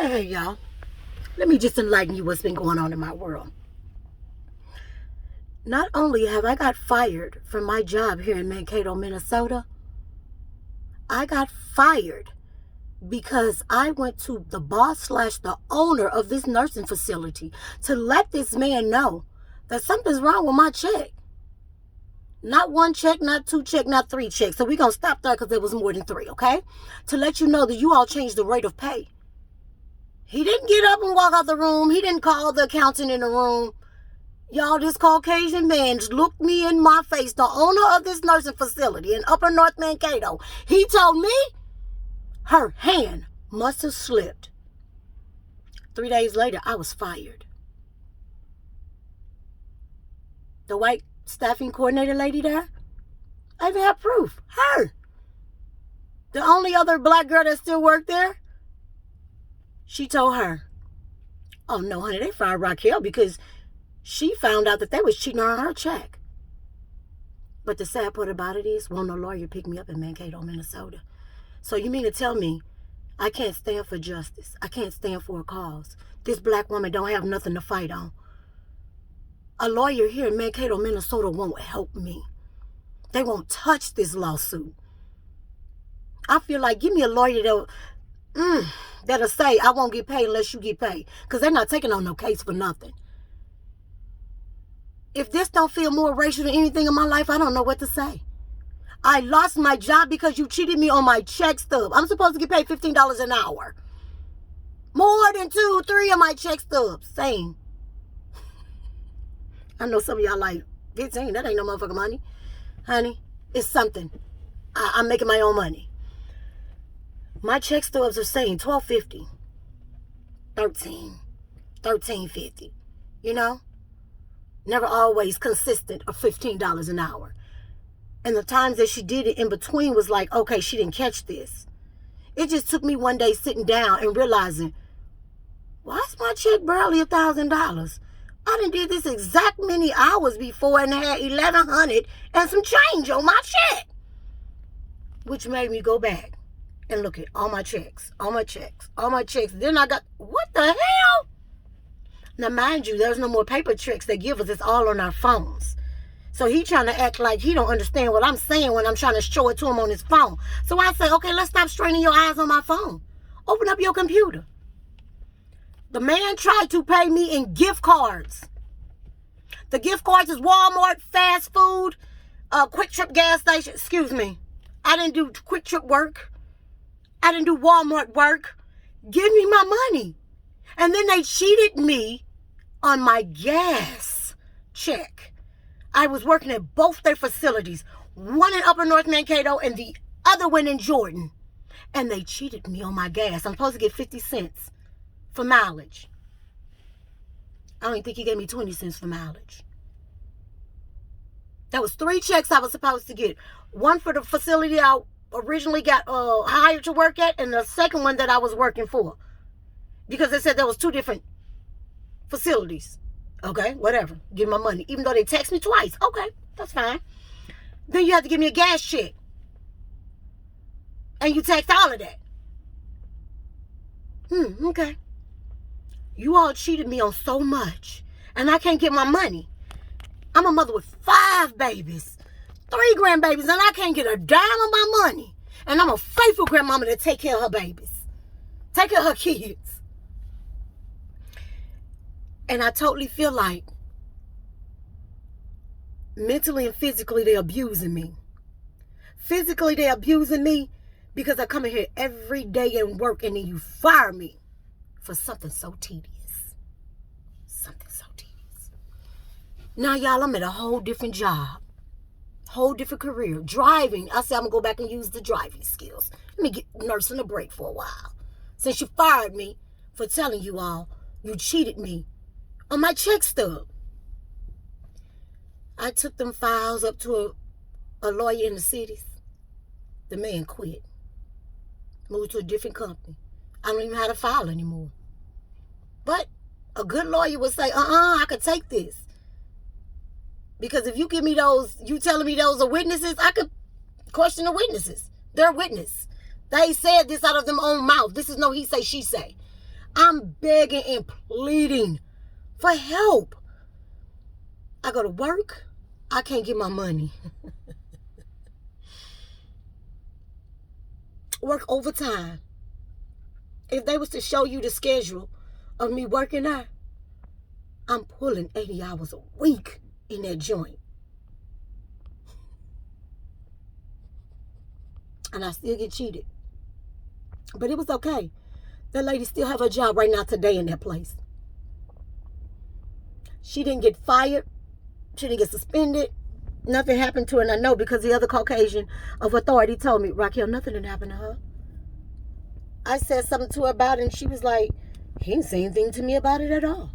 Hey, y'all. Let me just enlighten you what's been going on in my world. Not only have I got fired from my job here in Mankato, Minnesota, I got fired because I went to the boss / the owner of this nursing facility to let this man know that something's wrong with my check. Not one check, not two check, not three checks. So we're going to stop there because there was more than three, okay? To let you know that you all changed the rate of pay. He didn't get up and walk out the room. He didn't call the accountant in the room. Y'all, this Caucasian man just looked me in my face, the owner of this nursing facility in Upper North Mankato. He told me her hand must have slipped. 3 days later, I was fired. The white staffing coordinator lady there, I even have proof. Her. The only other black girl that still worked there, she told her, oh no, honey, they fired Raquel because she found out that they was cheating on her check. But the sad part about it is, won't no lawyer pick me up in Mankato, Minnesota. So you mean to tell me I can't stand for justice? I can't stand for a cause. This black woman don't have nothing to fight on. A lawyer here in Mankato, Minnesota won't help me. They won't touch this lawsuit. I feel like, give me a lawyer that'll say, I won't get paid unless you get paid. Because they're not taking on no case for nothing. If this don't feel more racial than anything in my life, I don't know what to say. I lost my job because you cheated me on my check stub. I'm supposed to get paid $15 an hour. More than 2, 3 of my check stubs. Same. I know some of y'all like, 15, that ain't no motherfucking money. Honey, it's something. I'm making my own money. My check stubs are saying $12.50, $13.50. You know? Never always consistent of $15 an hour. And the times that she did it in between was like, okay, she didn't catch this. It just took me one day sitting down and realizing, why is my check barely $1,000? I done did this exact many hours before and had 1,100 and some change on my check. Which made me go back and look at all my checks. Then I got, what the hell? Now, mind you, there's no more paper checks they give us. It's all on our phones. So he trying to act like he don't understand what I'm saying when I'm trying to show it to him on his phone. So I say, okay, let's stop straining your eyes on my phone. Open up your computer. The man tried to pay me in gift cards. The gift cards is Walmart, fast food, Quick Trip gas station. Excuse me. I didn't do Quick Trip work. I didn't do Walmart work. Give me my money. And then they cheated me on my gas check. I was working at both their facilities, one in Upper North Mankato and the other one in Jordan. And they cheated me on my gas. I'm supposed to get 50 cents for mileage. I don't even think he gave me 20 cents for mileage. That was 3 checks I was supposed to get. One for the facility I originally got hired to work at, and the second one that I was working for. Because they said there was 2 different facilities. Okay, whatever. Give my money. Even though they text me twice. Okay, that's fine. Then you have to give me a gas check. And you text all of that. Okay. You all cheated me on so much. And I can't get my money. I'm a mother with 5 babies. 3 grandbabies. And I can't get a dime of my money. And I'm a faithful grandmama to take care of her babies. Take care of her kids. And I totally feel like mentally and physically they're abusing me. Physically they're abusing me because I come in here every day and work, and then you fire me for something so tedious. Something so tedious. Now, y'all, I'm at a whole different job. Whole different career. Driving. I said I'm going to go back and use the driving skills. Let me get nursing a break for a while. Since you fired me for telling you all you cheated me on my check stub. I took them files up to a lawyer in the cities. The man quit. Moved to a different company. I don't even know how to file anymore. But a good lawyer would say, I could take this. Because if you give me those, you telling me those are witnesses, I could question the witnesses. They're witness. They said this out of their own mouth. This is no he say, she say. I'm begging and pleading for help. I go to work, I can't get my money. Work overtime. If they was to show you the schedule of me working there, I'm pulling 80 hours a week in that joint. And I still get cheated. But it was okay. That lady still have her job right now today in that place. She didn't get fired. She didn't get suspended. Nothing happened to her. And I know because the other Caucasian of authority told me, Raquel, nothing didn't happen to her. I said something to her about it and she was like, he didn't say anything to me about it at all.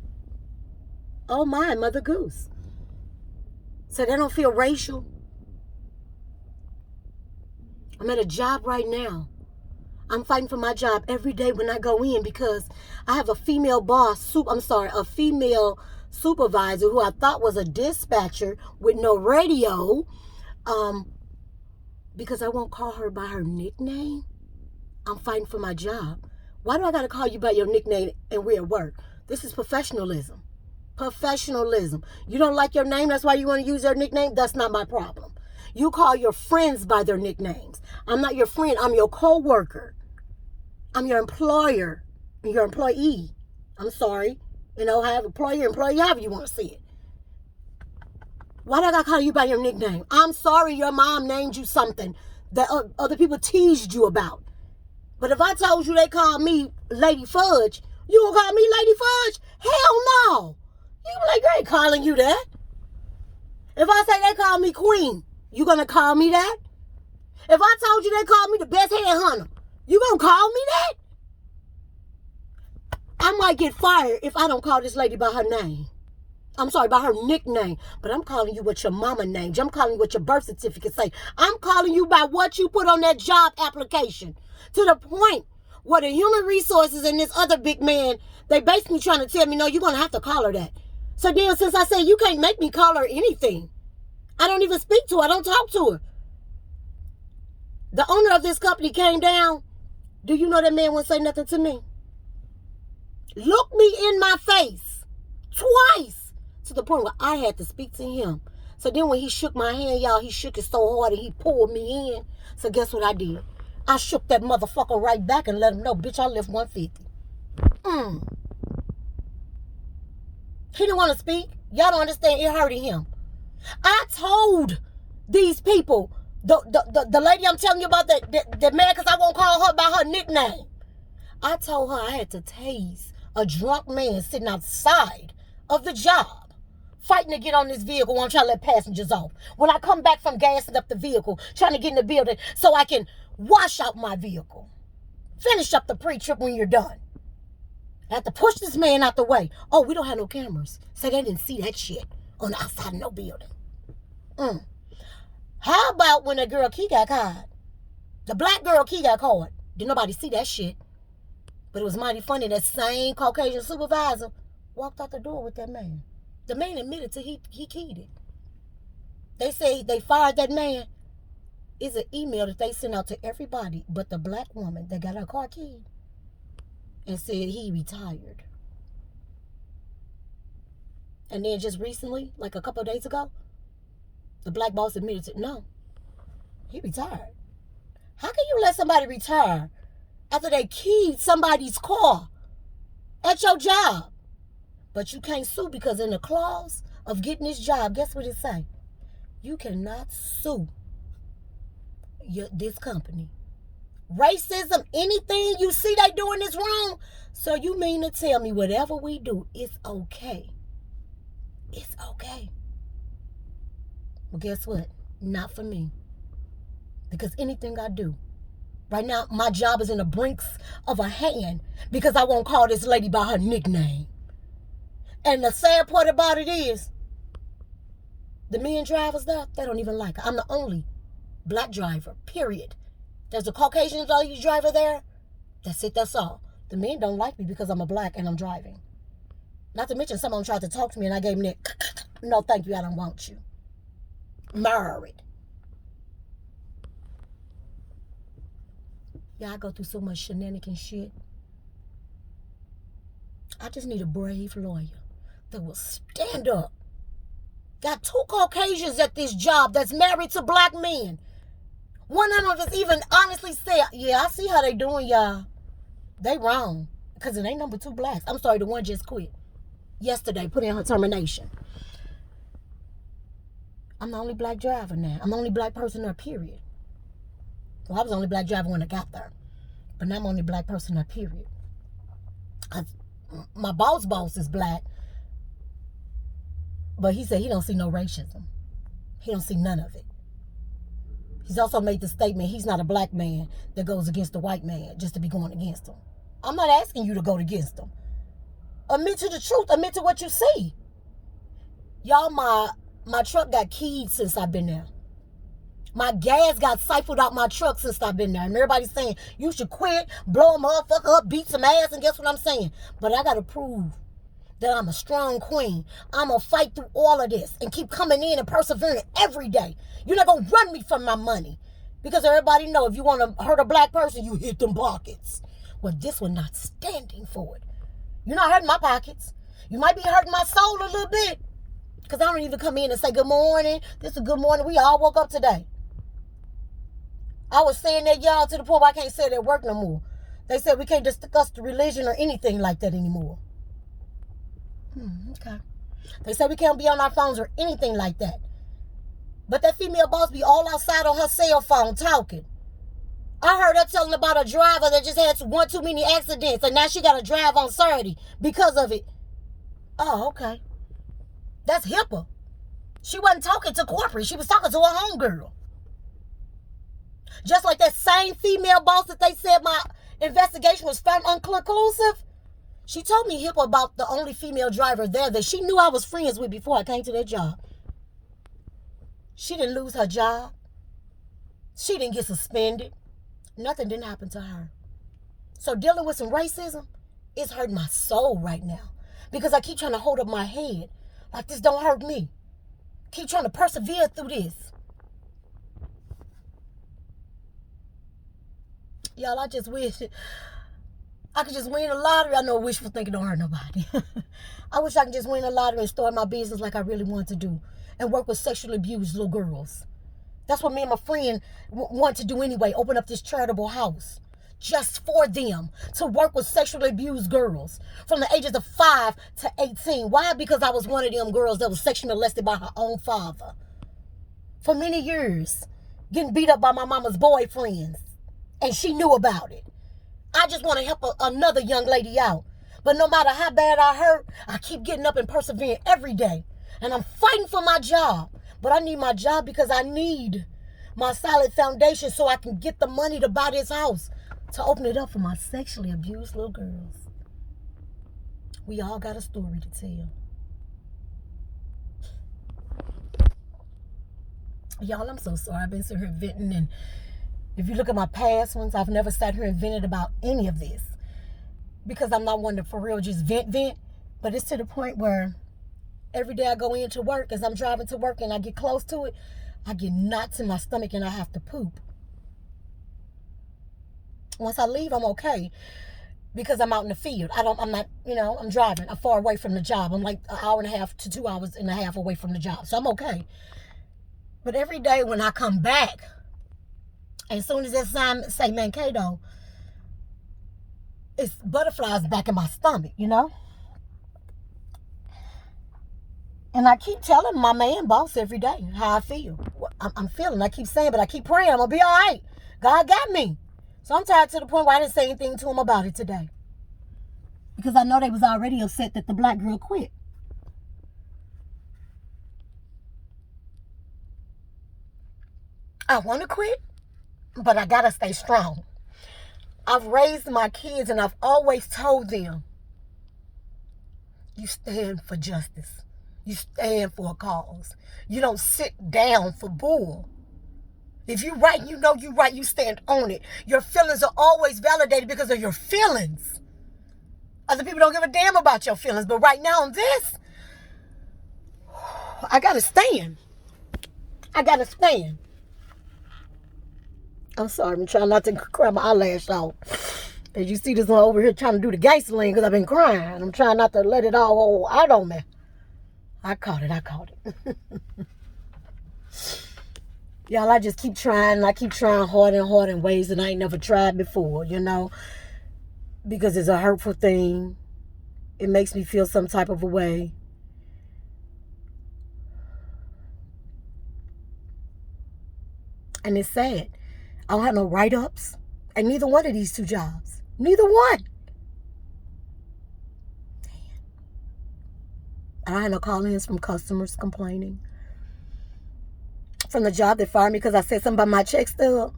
Oh my, Mother Goose. So they don't feel racial. I'm at a job right now. I'm fighting for my job every day when I go in because I have a female boss, a female supervisor who I thought was a dispatcher with no radio, because I won't call her by her nickname. I'm fighting for my job. Why do I got to call you by your nickname and we're at work? This is professionalism. Professionalism. You don't like your name, that's why you want to use their nickname? That's not my problem. You call your friends by their nicknames. I'm not your friend. I'm your co-worker. I'm your employer. Your employee. I'm sorry. You know, have employer, however you want to see it. Why do I got to call you by your nickname? I'm sorry your mom named you something that other people teased you about. But if I told you they called me Lady Fudge, you gonna call me Lady Fudge? Hell no. You like, I ain't calling you that. If I say they call me Queen, you gonna call me that? If I told you they called me the best headhunter, you gonna call me that? I might get fired if I don't call this lady by her name. I'm sorry, by her nickname. But I'm calling you what your mama named you. I'm calling you what your birth certificate say. I'm calling you by what you put on that job application. To the point where the human resources and this other big man, they basically trying to tell me, no, you're going to have to call her that. So then since I say you can't make me call her anything, I don't even speak to her. I don't talk to her. The owner of this company came down. Do you know that man wouldn't say nothing to me? Look me in my face twice to the point where I had to speak to him. So then when he shook my hand, y'all, he shook it so hard and he pulled me in. So guess what I did? I shook that motherfucker right back and let him know, bitch, I lift 150. He didn't want to speak. Y'all don't understand. It hurted him. I told these people, the lady I'm telling you about, that man, because I won't call her by her nickname. I told her I had to tase a drunk man sitting outside of the job, fighting to get on this vehicle while I'm trying to let passengers off. When I come back from gassing up the vehicle, trying to get in the building so I can wash out my vehicle. Finish up the pre-trip when you're done. I have to push this man out the way. Oh, we don't have no cameras. So they didn't see that shit on the outside of no building. How about when that girl Key got caught? The black girl Key got caught. Did nobody see that shit? But it was mighty funny. That same Caucasian supervisor walked out the door with that man. The man admitted to he keyed it. They say they fired that man. It's an email that they sent out to everybody but the black woman that got her car keyed and said he retired. And then just recently, like a couple of days ago, the black boss admitted to, no, he retired. How can you let somebody retire after they keyed somebody's car at your job? But you can't sue because in the clause of getting this job, guess what it say? You cannot sue this company. Racism, anything you see they doing is wrong. So you mean to tell me whatever we do, it's okay? It's okay. Well, guess what? Not for me. Because anything I do, right now, my job is in the brinks of a hand because I won't call this lady by her nickname. And the sad part about it is, the men drivers there, they don't even like her. I'm the only black driver, period. There's a Caucasian driver there. That's it, that's all. The men don't like me because I'm a black and I'm driving. Not to mention someone tried to talk to me and I gave him that, no thank you, I don't want you. Married. Yeah, I go through so much shenanigan shit. I just need a brave lawyer that will stand up. Got 2 Caucasians at this job that's married to black men. One of them has even honestly said, yeah, I see how they doing, y'all. They wrong. Because it ain't number 2 blacks. I'm sorry, the one just quit. Yesterday, put in her termination. I'm the only black driver now. I'm the only black person there, period. Well, I was the only black driver when I got there. But now I'm the only black person there, period. My boss is black. But he said he don't see no racism. He don't see none of it. He's also made the statement he's not a black man that goes against the white man just to be going against him. I'm not asking you to go against him. Admit to the truth. Admit to what you see. Y'all, my truck got keyed since I've been there. My gas got siphoned out my truck since I've been there. And everybody's saying, you should quit, blow a motherfucker up, beat some ass, and guess what I'm saying? But I got to prove that I'm a strong queen. I'm going to fight through all of this and keep coming in and persevering every day. You're not going to run me from my money. Because everybody know if you want to hurt a black person, you hit them pockets. Well, this one not standing for it. You're not hurting my pockets. You might be hurting my soul a little bit. Because I don't even come in and say good morning. This is a good morning. We all woke up today. I was saying that, y'all, to the point where I can't say it at work no more. They said we can't discuss the religion or anything like that anymore. Okay. They said we can't be on our phones or anything like that. But that female boss be all outside on her cell phone talking. I heard her telling about a driver that just had 1 too many accidents and now she got to drive on Saturday because of it. Oh, okay. That's HIPAA. She wasn't talking to corporate. She was talking to her homegirl. Just like that same female boss that they said my investigation was found unconclusive. She told me HIPAA about the only female driver there that she knew I was friends with before I came to that job. She didn't lose her job. She didn't get suspended. Nothing didn't happen to her. So dealing with some racism is hurting my soul right now. Because I keep trying to hold up my head. Like this don't hurt me. Keep trying to persevere through this. Y'all, I just wish I could just win the lottery. I know wishful thinking don't hurt nobody. I wish I could just win the lottery and start my business like I really want to do. And work with sexually abused little girls. That's what me and my friend want to do anyway. Open up this charitable house. Just for them. To work with sexually abused girls. From the ages of 5 to 18. Why? Because I was one of them girls that was sexually molested by her own father. For many years. Getting beat up by my mama's boyfriends. And she knew about it. I just want to help another young lady out. But no matter how bad I hurt, I keep getting up and persevering every day. And I'm fighting for my job. But I need my job because I need my solid foundation so I can get the money to buy this house. To open it up for my sexually abused little girls. We all got a story to tell. Y'all, I'm so sorry. I've been sitting here venting, and if you look at my past ones, I've never sat here and vented about any of this. Because I'm not one to for real just vent. But it's to the point where every day I go into work, as I'm driving to work and I get close to it, I get knots in my stomach and I have to poop. Once I leave, I'm okay. Because I'm out in the field. I'm not, I'm driving. I'm far away from the job. I'm like an hour and a half to 2 hours and a half away from the job. So I'm okay. But every day when I come back, as soon as that sign say Mankato, it's butterflies back in my stomach, And I keep telling my man boss every day how I feel. I'm feeling. I keep saying, but I keep praying. I'm going to be all right. God got me. So I'm tired to the point where I didn't say anything to him about it today. Because I know they was already upset that the black girl quit. I want to quit, but I got to stay strong. I've raised my kids and I've always told them, you stand for justice. You stand for a cause. You don't sit down for bull. If you're right, you know you're right, you stand on it. Your feelings are always validated because of your feelings. Other people don't give a damn about your feelings. But right now on this, I got to stand. I got to stand. I'm sorry, I'm trying not to cry my eyelash off. As you see this one over here trying to do the gasoline because I've been crying. I'm trying not to let it all roll out on me. I caught it. Y'all, I just keep trying. I keep trying hard and hard in ways that I ain't never tried before, you know. Because it's a hurtful thing. It makes me feel some type of a way. And it's sad. I don't have no write-ups. And neither one of these two jobs. Neither one. I don't have no call-ins from customers complaining. From the job that fired me because I said something about my check stub.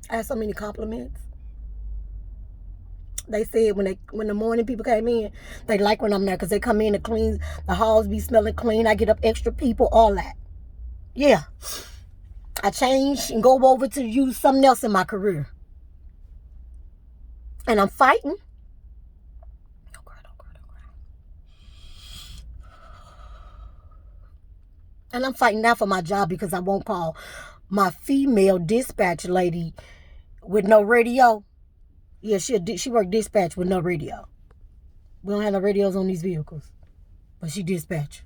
I had so many compliments. They said when the morning people came in, they like when I'm there because they come in and clean. The halls be smelling clean. I get up extra people, all that. Yeah. I change and go over to use something else in my career. And I'm fighting. Don't cry. And I'm fighting now for my job because I won't call my female dispatch lady with no radio. Yeah, she worked dispatch with no radio. We don't have no radios on these vehicles. But she dispatch.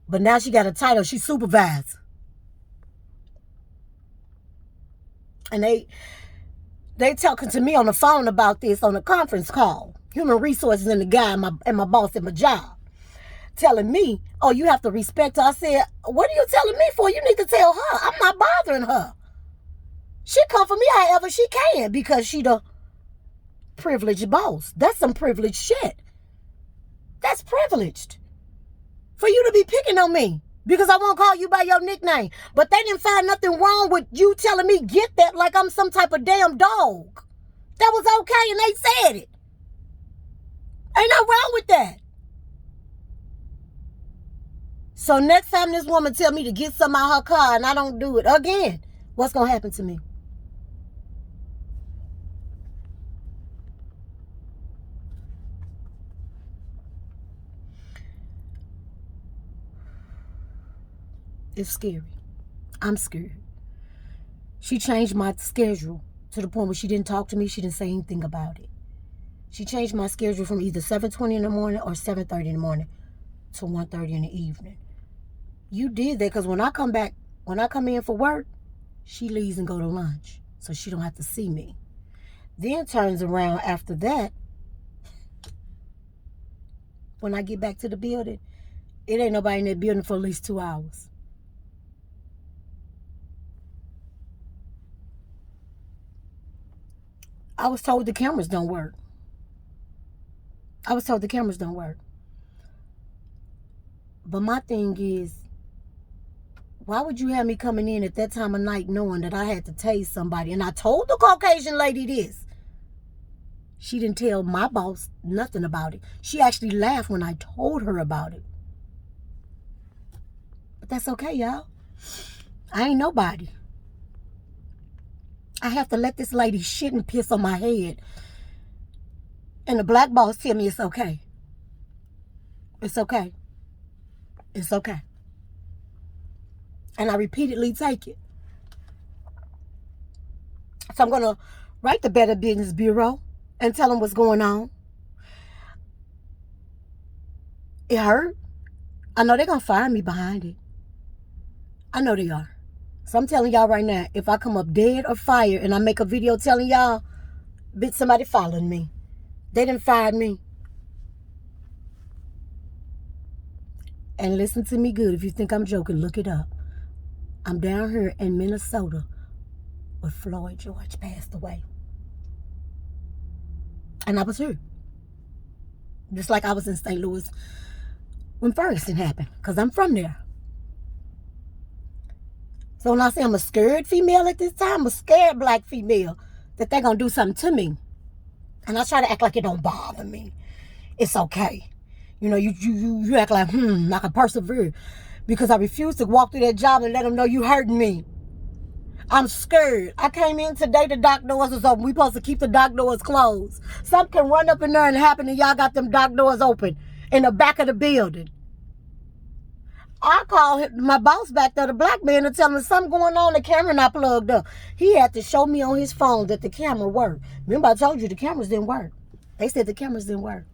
But now she got a title. She supervised. And they talking to me on the phone about this on a conference call. Human resources and the guy and my boss at my job. Telling me, oh, you have to respect her. I said, what are you telling me for? You need to tell her. I'm not bothering her. She come for me however she can because she the privileged boss. That's some privileged shit. That's privileged. For you to be picking on me because I won't call you by your nickname. But they didn't find nothing wrong with you telling me get that like I'm some type of damn dog. That was okay and they said it. Ain't nothing wrong with that. So next time this woman tell me to get some out her car and I don't do it again, what's going to happen to me? It's scary. I'm scared. She changed my schedule to the point where she didn't talk to me. She didn't say anything about it. She changed my schedule from either 7:20 in the morning or 7:30 in the morning to 1:30 in the evening. You did that because when I come in for work, she leaves and go to lunch. So she don't have to see me. Then turns around after that. When I get back to the building, it ain't nobody in that building for at least 2 hours. I was told the cameras don't work. But my thing is, why would you have me coming in at that time of night knowing that I had to tase somebody? And I told the Caucasian lady this. She didn't tell my boss nothing about it. She actually laughed when I told her about it. But that's okay, y'all. I ain't nobody. I have to let this lady shit and piss on my head. And the black boss tell me it's okay. It's okay. It's okay. And I repeatedly take it. So I'm going to write the Better Business Bureau and tell them what's going on. It hurt. I know they're going to fire me behind it. I know they are. So I'm telling y'all right now, if I come up dead or fired and I make a video telling y'all, bitch, somebody following me. They didn't fire me. And listen to me good. If you think I'm joking, look it up. I'm down here in Minnesota where Floyd George passed away. And I was here. Just like I was in St. Louis when Ferguson happened. Because I'm from there. So when I say I'm a scared female at this time, I'm a scared black female that they're going to do something to me. And I try to act like it don't bother me. It's okay. You know, you act like, I can persevere. Because I refuse to walk through that job and let them know you hurting me. I'm scared. I came in today, the dock doors was open. We supposed to keep the dock doors closed. Something can run up in there and happen and y'all got them dock doors open in the back of the building. I called my boss back there, the black man, to tell him something going on. The camera not plugged up. He had to show me on his phone that the camera worked. Remember, I told you the cameras didn't work. They said the cameras didn't work.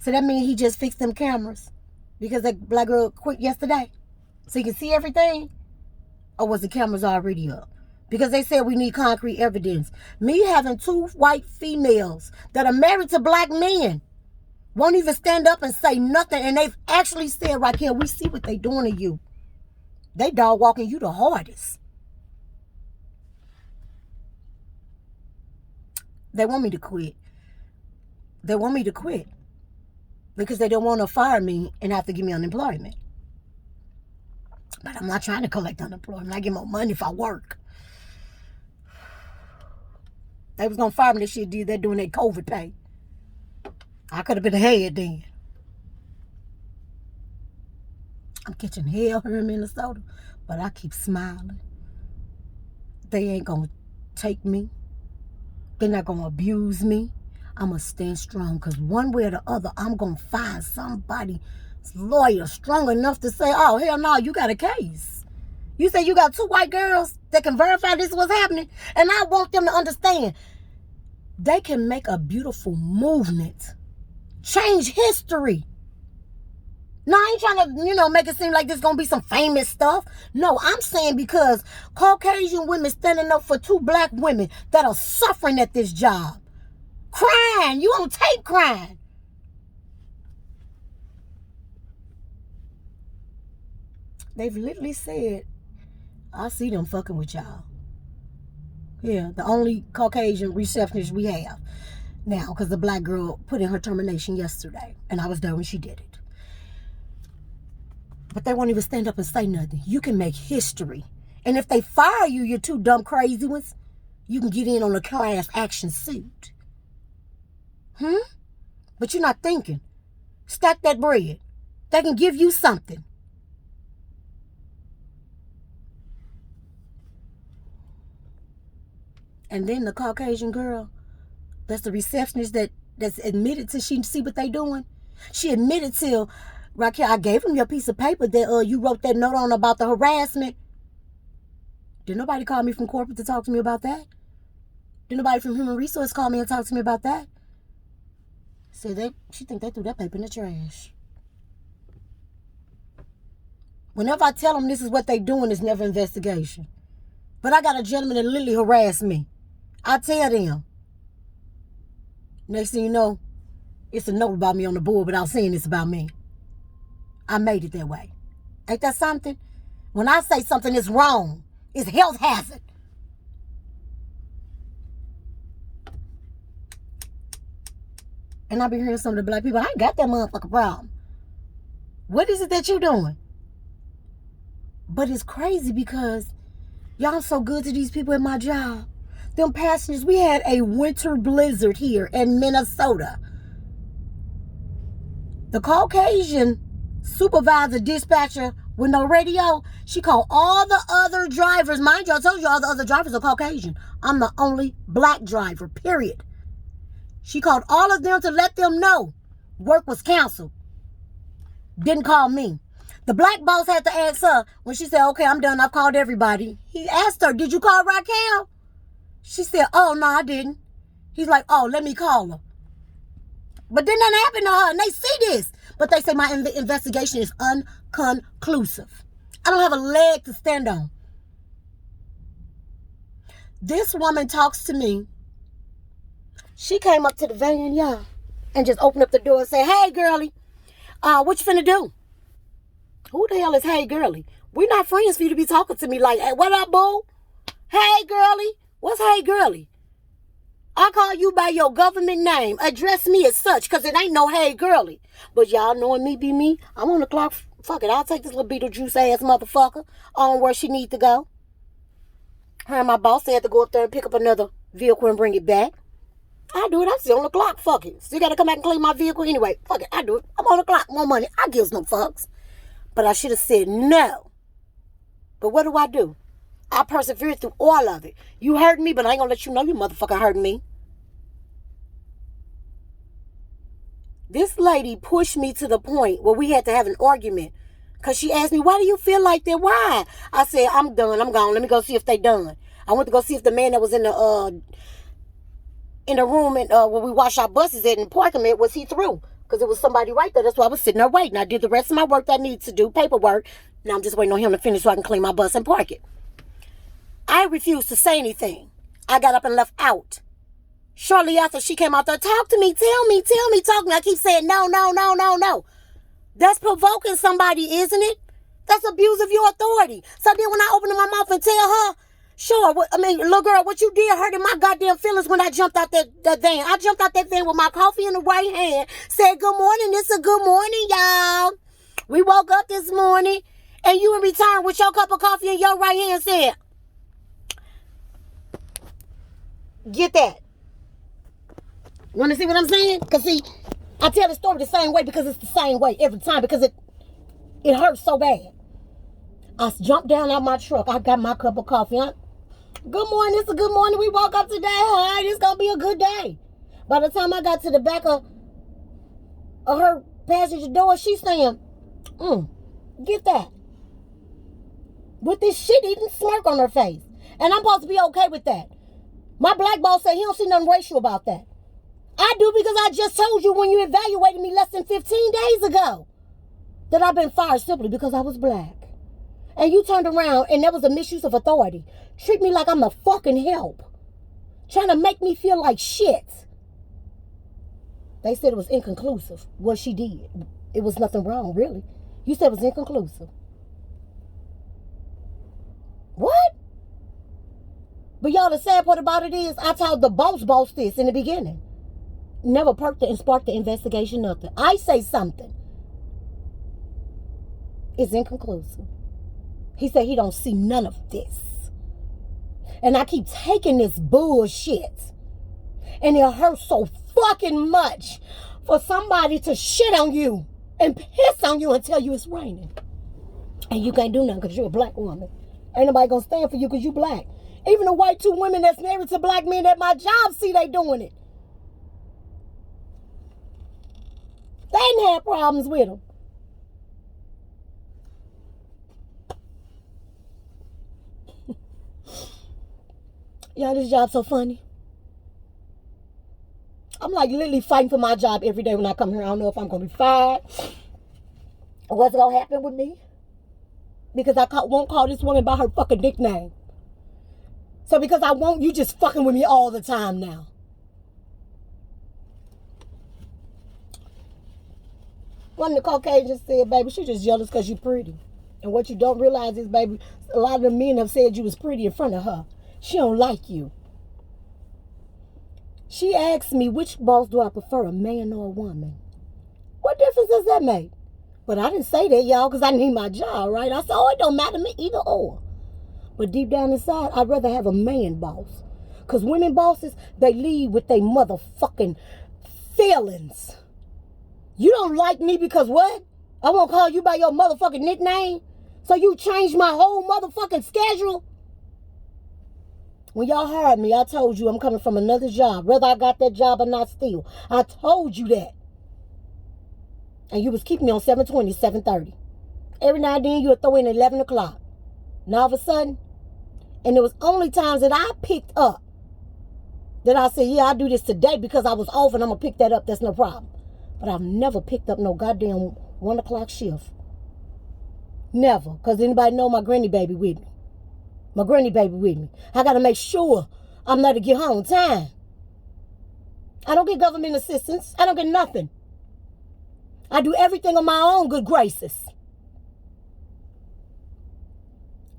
So that means he just fixed them cameras because that black girl quit yesterday. So you can see everything? Or was the cameras already up? Because they said we need concrete evidence. Me having 2 white females that are married to black men won't even stand up and say nothing. And they've actually said right here, we see what they doing to you. They dog walking you the hardest. They want me to quit. Because they don't want to fire me and have to give me unemployment. But I'm not trying to collect unemployment. I get more money if I work. They was going to fire me this shit. They're doing their COVID pay. I could have been ahead then. I'm catching hell here in Minnesota. But I keep smiling. They ain't going to take me. They're not going to abuse me. I'm going to stand strong. Because one way or the other, I'm going to find somebody lawyer strong enough to say, oh, hell no, you got a case. You say you got 2 white girls that can verify this is what's happening. And I want them to understand they can make a beautiful movement. Change history. No, I ain't trying to, make it seem like this going to be some famous stuff. No, I'm saying because Caucasian women standing up for 2 black women that are suffering at this job. Crying. You on tape crying. They've literally said, I see them fucking with y'all. Yeah, the only Caucasian receptionist we have now, because the black girl put in her termination yesterday, and I was there when she did it. But they won't even stand up and say nothing. You can make history. And if they fire you, you 2 dumb crazy ones, you can get in on a class action suit. But you're not thinking. Stack that bread. They can give you something. And then the Caucasian girl, that's the receptionist that's admitted to she see what they doing. She admitted to, Raquel, I gave him your piece of paper that you wrote that note on about the harassment. Did nobody call me from corporate to talk to me about that? Did nobody from human resource call me and talk to me about that? Said she think they threw that paper in the trash. Whenever I tell them this is what they doing, it's never investigation. But I got a gentleman that literally harassed me. I tell them. Next thing you know, it's a note about me on the board without saying it's about me. I made it that way. Ain't that something? When I say something is wrong, it's a health hazard. And I be hearing some of the black people, I ain't got that motherfucking problem. What is it that you doing? But it's crazy because y'all so good to these people at my job. Them passengers, we had a winter blizzard here in Minnesota. The Caucasian supervisor, dispatcher with no radio, she called all the other drivers. Mind you, I told you all the other drivers are Caucasian. I'm the only black driver, period. She called all of them to let them know work was canceled. Didn't call me. The black boss had to ask her when she said, okay, I'm done. I've called everybody. He asked her, did you call Raquel? She said, oh, no, I didn't. He's like, oh, let me call her. But then nothing happened to her, and they see this. But they say my investigation is unconclusive. I don't have a leg to stand on. This woman talks to me. She came up to the van, y'all, and just opened up the door and said, hey, girlie, what you finna do? Who the hell is hey, girlie? We're not friends for you to be talking to me like, hey, what up, boo? Hey, girlie. What's hey, girlie? I call you by your government name. Address me as such, because it ain't no hey, girlie. But y'all knowing me be me, I'm on the clock. Fuck it, I'll take this little Beetlejuice ass motherfucker on where she need to go. Her and my boss had to go up there and pick up another vehicle and bring it back. I do it. I'm still on the clock. Fuck it. Still got to come back and clean my vehicle anyway. Fuck it. I do it. I'm on the clock. More money. I gives no fucks. But I should have said no. But what do? I persevered through all of it. You hurt me, but I ain't going to let you know you motherfucker hurt me. This lady pushed me to the point where we had to have an argument. Because she asked me, why do you feel like that? Why? I said, I'm done. I'm gone. Let me go see if they done. I went to go see if the man that was in the room and where we wash our buses at in the parking lot, was he through? Because it was somebody right there. That's why I was sitting there waiting. I did the rest of my work that I needed to do, paperwork. Now I'm just waiting on him to finish so I can clean my bus and park it. I refused to say anything. I got up and left out. Shortly after, she came out there, talk to me, tell me, talk to me. I keep saying, no. That's provoking somebody, isn't it? That's abuse of your authority. So then when I open my mouth and tell her, sure, little girl, what you did hurting my goddamn feelings when I jumped out that van. I jumped out that van with my coffee in the right hand, said, good morning, it's a good morning, y'all. We woke up this morning, and you in return with your cup of coffee in your right hand said, get that. Want to see what I'm saying? Because see, I tell the story the same way because it's the same way every time because it hurts so bad. I jumped down out my truck. I got my cup of coffee. Good morning. It's a good morning. We woke up today. All right, it's going to be a good day. By the time I got to the back of her passenger door, she's saying, get that. With this shit-eating smirk on her face. And I'm supposed to be okay with that. My black boss said he don't see nothing racial about that. I do because I just told you when you evaluated me less than 15 days ago that I've been fired simply because I was black. And you turned around and there was a misuse of authority. Treat me like I'm the fucking help. Trying to make me feel like shit. They said it was inconclusive what she did. It was nothing wrong, really. You said it was inconclusive. What? But y'all, the sad part about it is I told the boss this in the beginning. Never perked it and sparked the investigation, nothing. I say something. It's inconclusive. He said he don't see none of this. And I keep taking this bullshit. And it hurts so fucking much for somebody to shit on you and piss on you and tell you it's raining. And you can't do nothing because you're a black woman. Ain't nobody gonna stand for you because you black. Even the white 2 women that's married to black men at my job see they doing it. They ain't had problems with them. Y'all, this job's so funny. I'm like literally fighting for my job every day when I come here. I don't know if I'm going to be fired or what's going to happen with me. Because I won't call this woman by her fucking nickname. So because I won't, you just fucking with me all the time now. One of the Caucasians said, baby, she just jealous because you pretty. And what you don't realize is, baby, a lot of the men have said you was pretty in front of her. She don't like you. She asked me, which boss do I prefer, a man or a woman? What difference does that make? But I didn't say that, y'all, because I need my job, right? I said, oh, it don't matter to me either or. But deep down inside, I'd rather have a man boss. Because women bosses, they lead with their motherfucking feelings. You don't like me because what? I won't call you by your motherfucking nickname? So you changed my whole motherfucking schedule? When y'all hired me, I told you I'm coming from another job. Whether I got that job or not still. I told you that. And you was keeping me on 7:20, 7:30. Every now and then you would throw in 11 o'clock. Now all of a sudden, and there was only times that I picked up that I said, yeah, I'll do this today because I was off and I'm going to pick that up. That's no problem. But I've never picked up no goddamn 1 o'clock shift. Never. Because anybody know my granny baby with me. My granny baby with me. I got to make sure I'm there to get home on time. I don't get government assistance. I don't get nothing. I do everything on my own good graces.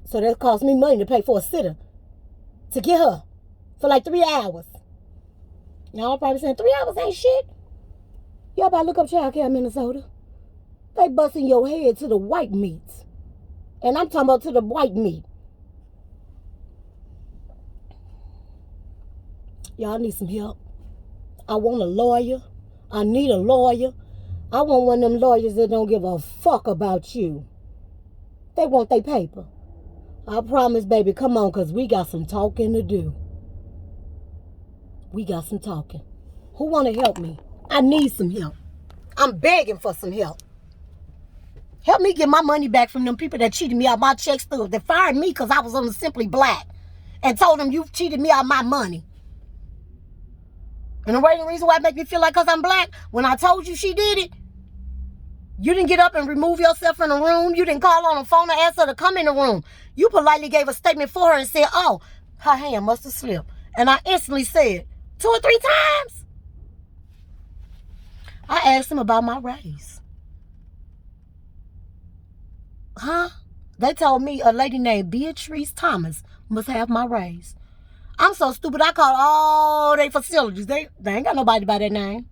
So that cost me money to pay for a sitter to get her for like 3 hours. Y'all probably saying 3 hours ain't shit. Y'all about to look up child care in Minnesota. They busting your head to the white meats. And I'm talking about to the white meat. Y'all need some help. I want a lawyer. I need a lawyer. I want one of them lawyers that don't give a fuck about you. They want their paper. I promise, baby, come on, because we got some talking to do. We got some talking. Who want to help me? I need some help. I'm begging for some help. Help me get my money back from them people that cheated me out my check stubs, that fired me because I was on the Simply Black and told them you cheated me out my money. And the reason why it make me feel like because I'm black, when I told you she did it, you didn't get up and remove yourself from the room. You didn't call on the phone and ask her to come in the room. You politely gave a statement for her and said, oh, her hand must have slipped. And I instantly said, 2 or 3 times. I asked him about my race. Huh? They told me a lady named Beatrice Thomas must have my race. I'm so stupid, I called all they facilities. They ain't got nobody by that name.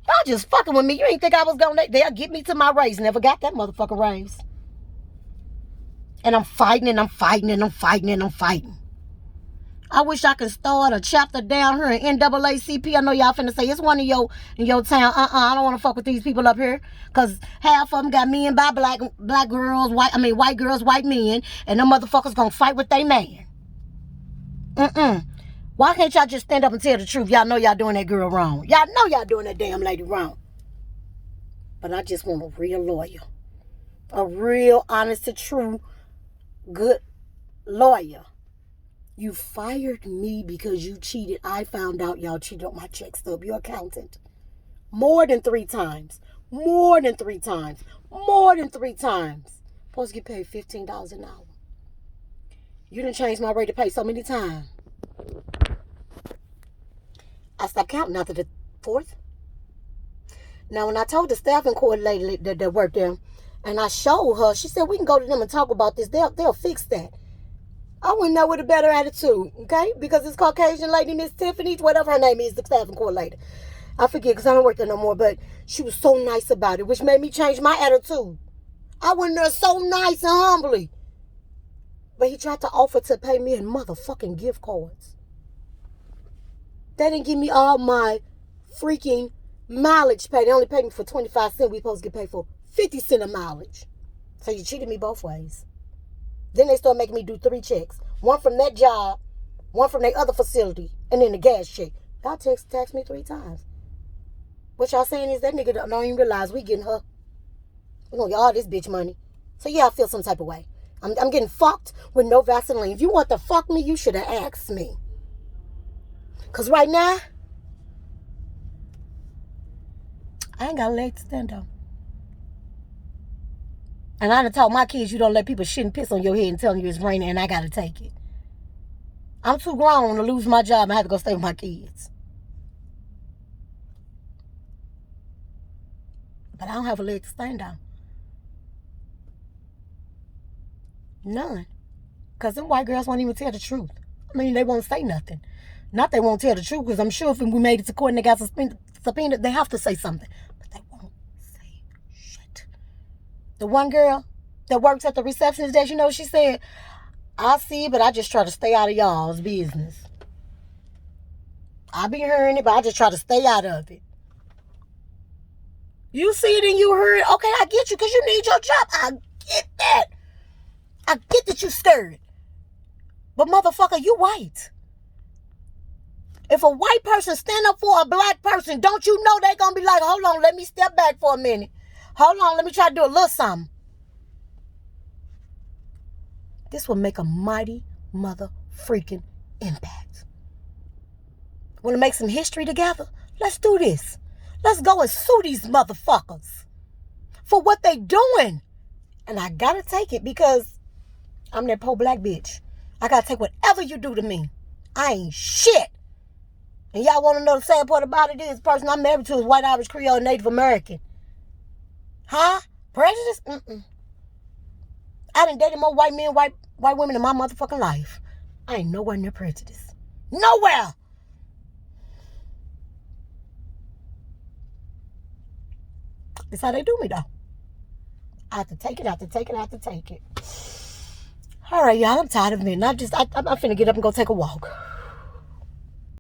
Y'all just fucking with me. You ain't think I was gonna, they'll get me to my race. Never got that motherfucker race. And I'm fighting and I'm fighting and I'm fighting and I'm fighting. I wish I could start a chapter down here in NAACP. I know y'all finna say it's one in your town. I don't want to fuck with these people up here. Because half of them got men by black girls, white girls, white men. And them motherfuckers gonna fight with they man. Why can't y'all just stand up and tell the truth? Y'all know y'all doing that girl wrong. Y'all know y'all doing that damn lady wrong. But I just want a real lawyer. A real, honest to true, good lawyer. You fired me because you cheated. I found out y'all cheated on my check stub. Your accountant. More than 3 times. More than 3 times. More than 3 times. Supposed to get paid $15 an hour. You done changed my rate of pay so many times. I stopped counting after the 4th. Now, when I told the staffing coordinator that worked there, and I showed her, she said, we can go to them and talk about this. They'll fix that. I went there with a better attitude, okay? Because this Caucasian lady, Miss Tiffany, whatever her name is, the staffing coordinator. I forget because I don't work there no more, but she was so nice about it, which made me change my attitude. I went there so nice and humbly. But he tried to offer to pay me in motherfucking gift cards. They didn't give me all my freaking mileage pay. They only paid me for 25 cents. We supposed to get paid for 50 cents of mileage. So you cheated me both ways. Then they started making me do 3 checks. One from that job, one from their other facility, and then the gas check. Y'all taxed me 3 times. What y'all saying is that nigga don't even realize we getting her. We gonna get all this bitch money. So yeah, I feel some type of way. I'm getting fucked with no Vaseline. If you want to fuck me, you should have asked me. Because right now, I ain't got a leg to stand on. And I done taught my kids you don't let people shit and piss on your head and tell you it's raining and I got to take it. I'm too grown to lose my job and have to go stay with my kids. But I don't have a leg to stand on. None. Because them white girls won't even tell the truth. I mean, they won't say nothing. Not they won't tell the truth, because I'm sure if we made it to court and they got subpoenaed, they have to say something. But they won't say shit. The one girl that works at the receptionist desk, you know, she said, I see, but I just try to stay out of y'all's business. I be hearing it, but I just try to stay out of it. You see it and you heard it. Okay, I get you because you need your job. I get that. I get that you scared. But motherfucker, you white. If a white person stand up for a black person, don't you know they gonna be like, hold on, let me step back for a minute. Hold on, let me try to do a little something. This will make a mighty mother freaking impact. Want to make some history together? Let's do this. Let's go and sue these motherfuckers for what they doing. And I gotta take it because I'm that poor black bitch. I gotta take whatever you do to me. I ain't shit. And y'all want to know the sad part about it is the person I'm married to is white, Irish, Creole, Native American. Huh? Prejudice? I done dated more white men, white women in my motherfucking life. I ain't nowhere near prejudice. Nowhere. That's how they do me, though. I have to take it, All right, y'all, I'm tired of it. I'm finna get up and go take a walk.